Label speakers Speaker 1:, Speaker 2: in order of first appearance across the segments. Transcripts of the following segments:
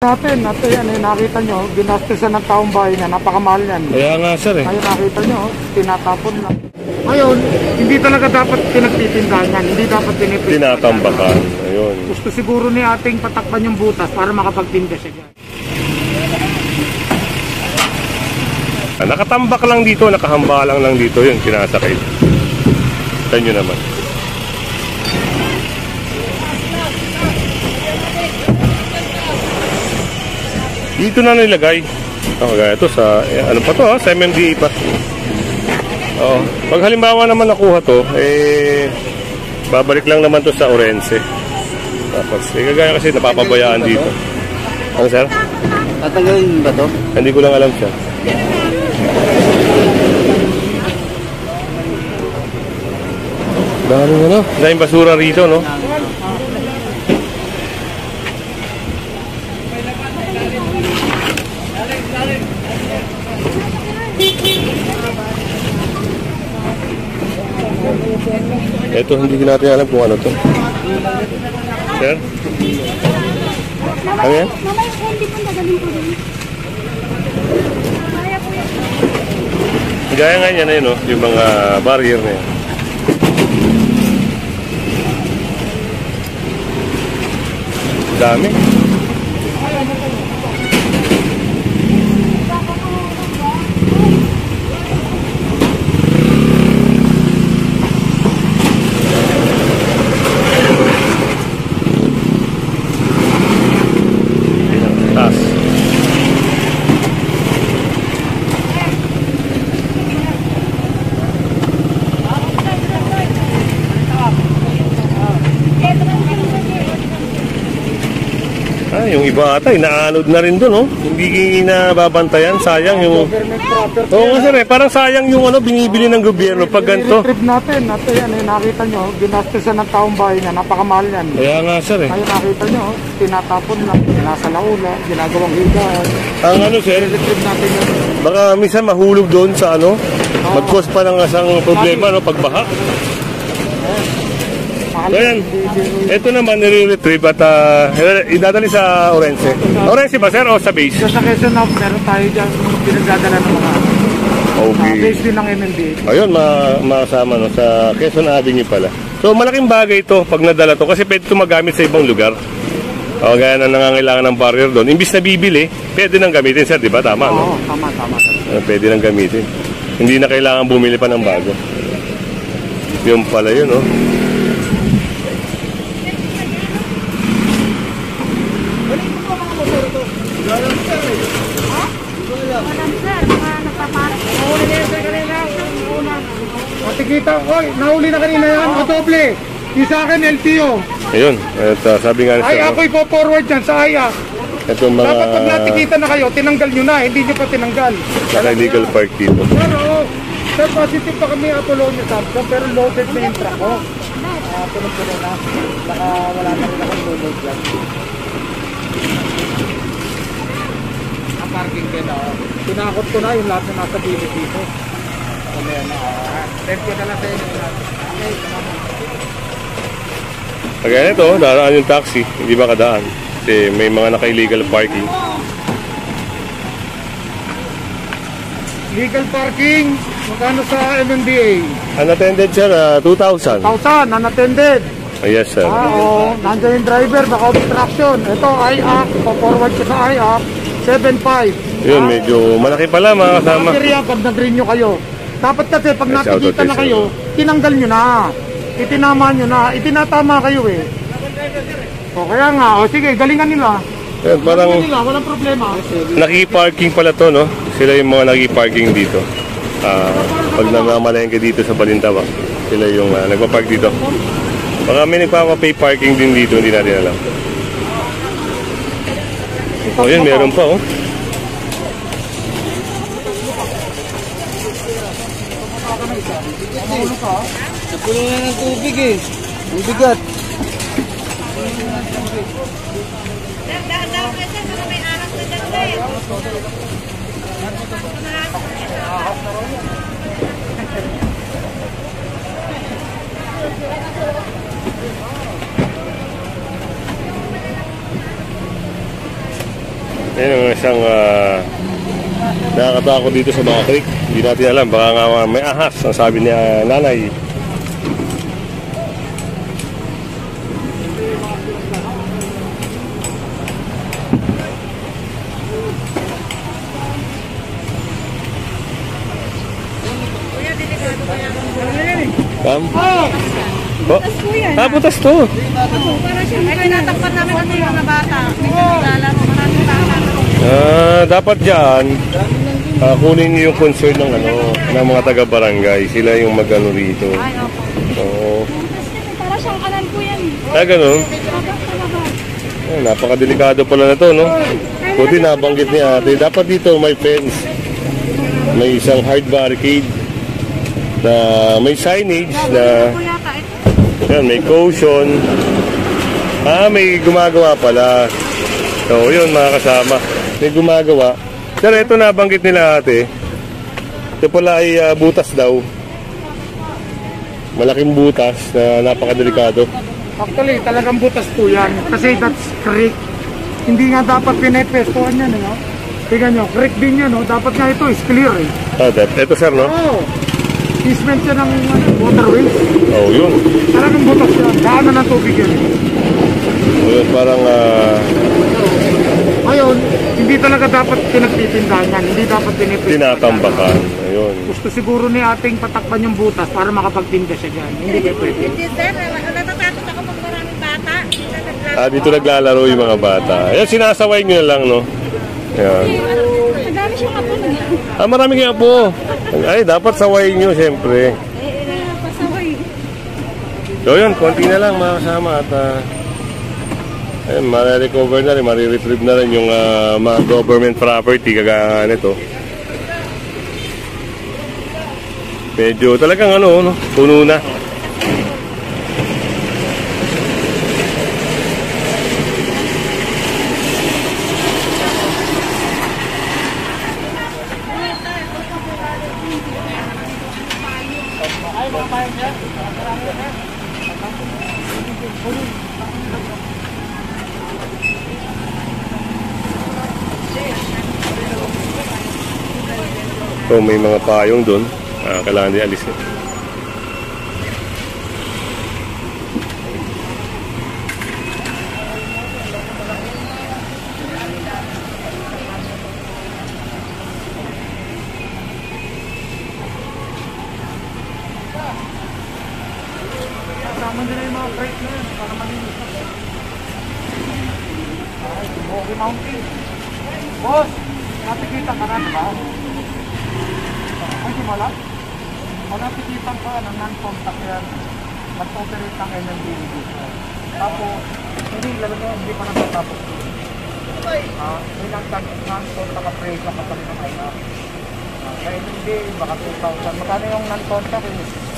Speaker 1: natin, at yan, nakita nyo, ginastusan ng taong bahay niya, napakamahal yan.
Speaker 2: Kaya nga sir eh.
Speaker 1: Ngayon nakita nyo, tinatapon lang. Ngayon, hindi talaga dapat pinagtitindahan yan, hindi dapat
Speaker 2: tinatambakan. Ayun.
Speaker 1: Gusto siguro ni ating patakpan yung butas para makapagtinda siya dyan.
Speaker 2: Nakatambak lang dito, nakahambalang lang dito, yun, sinasakay. Tignan nyo naman. Dito na nilagay. Kaya ito sa, ano pa to ha? Sa MMDA pa. Pag halimbawa naman nakuha to, babalik lang naman to sa Orense. Tapos, kagaya kasi napapabayaan dito. Ano sir?
Speaker 3: Tatagalin ba to?
Speaker 2: Hindi ko lang alam siya. Daming basura rito, no? Ito, hindi natin alam kung ano to. Sir? Ano yan? Gaya nga yan na yun, no? Yung mga barrier na yan. Dami. Yung iba ata, inaanod na rin doon, no? Hindi nababantayan, sayang yung... Oo nga sir, parang sayang yung binibili ng gobyerno pag ganito.
Speaker 1: Trip natin, at yan, nakita nyo, ginastusan ng taong bahay niya, napakamahal yan.
Speaker 2: Kaya nga sir eh.
Speaker 1: Ngayon nakita nyo, tinatapon lang, sinasalaula, ginagawang higaan.
Speaker 2: Ang ano sir,
Speaker 1: trip natin yun.
Speaker 2: Baka minsan mahulog doon sa mag-cause pa ng isang problema, no? Pagbaha. So yan, ito naman nire-retrieve at idadali sa Orense. Orense ba sir o sa base?
Speaker 1: Sa Quezon Hub, meron tayo dyan pinagdadala ng mga base din ng MMDA.
Speaker 2: Ayun, makasama no, sa Quezon Avenue pala. So malaking bagay ito pag nadala to kasi pwede ito magamit sa ibang lugar. Gaya na nangangailangan ng barrier doon. Imbis na bibili, pwede nang gamitin sir, di ba? Tama, no?
Speaker 1: Oo, tama.
Speaker 2: Pwede nang gamitin. Hindi na kailangan bumili pa ng bago. Yung pala yun, no?
Speaker 1: Tikita, oy, nahuli na kanina yan, o doble. Yung sa akin, LTO.
Speaker 2: Ayun, at sabi nga
Speaker 1: ay, ako ipo-forward dyan sa AYA.
Speaker 2: Mga...
Speaker 1: Dapat pag natikita na kayo, tinanggal nyo na, hindi nyo pa tinanggal.
Speaker 2: Naka-illegal park dito.
Speaker 1: Pero, sir, positive pa kami Apollonia Samsung, pero loaded na yung truck ko. Puno-puno na. Baka wala na rin akong load dyan. Ang parking din, tinakot ko na yung lahat na nasa bilis dito. Thank you na lang sa inyo.
Speaker 2: Kaya ito, daraan yung taxi, hindi ba kadaan? Kasi may mga naka-illegal parking.
Speaker 1: Legal parking, magkano sa MMDA?
Speaker 2: Unattended sir, 2,000.
Speaker 1: 2,000, unattended.
Speaker 2: Yes sir.
Speaker 1: Nandiyan yung driver, baka obstruction. Ito, IAC, forward ko sa IAC, 7.5.
Speaker 2: Yun, medyo malaki pala mga kasama.
Speaker 1: Pag nag-renew kayo. Dapat kasi pag nakikita na kayo, tinanggal nyo na. Itinama nyo na. Itinatama kayo eh. O kaya nga, sige, galingan nila.
Speaker 2: Yan, parang
Speaker 1: galingan nila, walang problema.
Speaker 2: naki-parking pala to, no? Sila yung mga naki-parking dito. Pag namamalengke dito sa Balintawak, sila yung nagpa-park dito. Baka may nagpapa-pay parking din dito, hindi natin alam. O yun, meron pa, oh.
Speaker 3: Napuno na ng tubig eh. Ang bigat.
Speaker 4: Dahan-dahan kasi mga may anak na dyan eh.
Speaker 2: Yan ang isang nakakatakot dito sa mga creek. Hindi natin alam, baka nga may ahas, ang sabi ni nanay. Kam? Oh, butas to.
Speaker 4: Ay, tinatakpan namin kasi yung mga bata. May naglalaro, maraming bata.
Speaker 2: Dapat dyan, kunin niyo yung concern ng ng mga taga-barangay. Sila yung mag-ano rito.
Speaker 4: Ay, opo.
Speaker 2: Oo.
Speaker 4: Para siyang kanan po yan.
Speaker 2: Ganun. Napakadelikado pala na to, no? Buti nabanggit ni ate. Dapat dito may fence. May isang hard barricade na may signage na yan, may caution. May gumagawa pala. So, yun mga kasama. May gumagawa. Pero ito nabanggit nila ate. Ito pala ay butas daw. Malaking butas na napakadelikado.
Speaker 1: Actually, talagang butas po yan. Kasi that's creek. Hindi nga dapat pinepestuhan yan, no? Tingnan nyo, creek din yan, no? Dapat nga ito is clear, eh.
Speaker 2: Ito sir, no?
Speaker 1: Oo. Easement siya ng waterways.
Speaker 2: Oh, yun.
Speaker 1: Talagang butas yan. Daanan ng tubig yan.
Speaker 2: Yun, parang
Speaker 1: Ngayon, hindi talaga dapat pinagtitindahan yan. Hindi dapat pinepestuhan.
Speaker 2: tinatambakan. Ayun.
Speaker 1: Gusto siguro ni ating patakpan yung butas para makapagtinda siya dyan. Hindi kayo pwede.
Speaker 4: Hindi, sir. Natatakot ako pag maraming bata.
Speaker 2: Dito naglalaro yung mga bata. Ayan, sinasaway nyo na lang, no? Ayan.
Speaker 4: Madami siyang kapulog.
Speaker 2: Marami kaya po. Ay, dapat sawayin nyo, siyempre.
Speaker 4: Pasaway.
Speaker 2: So yun, konti na lang mga kasama at ayun, marirecover na rin, mariretrieve na rin yung mga government property kagaya nito. Medyo talagang puno na. So may mga payong doon, kailangan din alisin.
Speaker 1: Kasama nila yung mga break na yun para malinis. Okay, mountain. Boss, nakikita ka na, diba? Ay, simula? Nakikita ka ng non-contact yan. Nag-operate ng MMDA dito. Tapos, hindi pa natatapos. May non-contact appraisal ka pa rin ng kaya. Sa MMDA, baka 2,000. Magkano yung non-contact?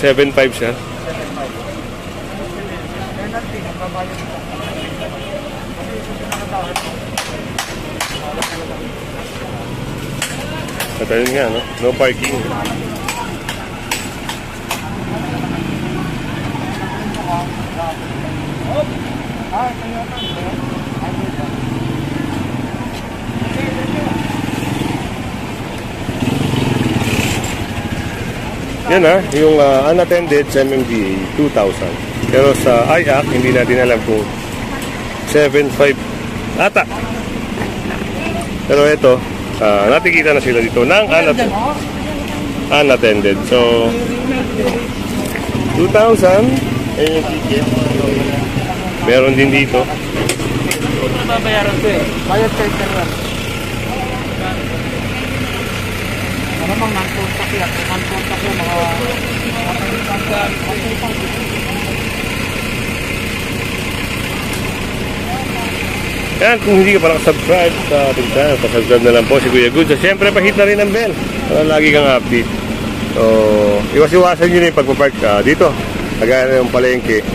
Speaker 2: 7.5 siya.
Speaker 1: 7.5. Penalty, nagbabayad ito. Kasi ito nakatawad.
Speaker 2: At ayun nga, no? No parking. Yan yung unattended sa MMDA, 2,000. Pero sa IAC, hindi natin alam kung 7.5 ata. Pero ito, natikita na sila dito ng unattended. So, 2,000. Ayun yung ticket. Meron din dito.
Speaker 3: Babayaran ko eh.
Speaker 1: Bayad sa internet. Ano mang non-contact yan? Non-contact yan, mga
Speaker 2: yan, kung hindi ka pa nakasubscribe sa ating channel, pasubscribe na lang po si Kuya Good. So, siyempre, pa-hit na rin ang bell para lagi kang update. So, iwas-iwasan nyo na yung pagpapark dito. Kagaya na yung palengke.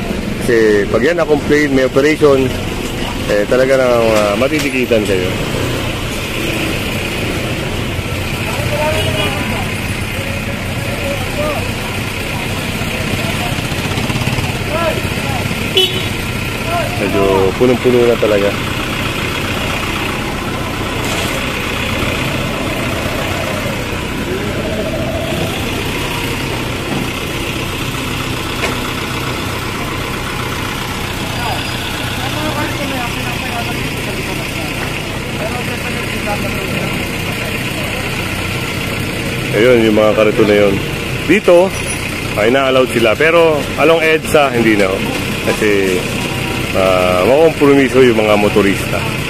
Speaker 2: Kasi pag yan na-complain, may operation, talaga nang matitikitan kayo. Medyo punong-puno na talaga. Ayun, yung mga karito na yun. Dito, ay na-allowed sila. Pero along EDSA, hindi na. Kasi makompromiso yung mga motorista.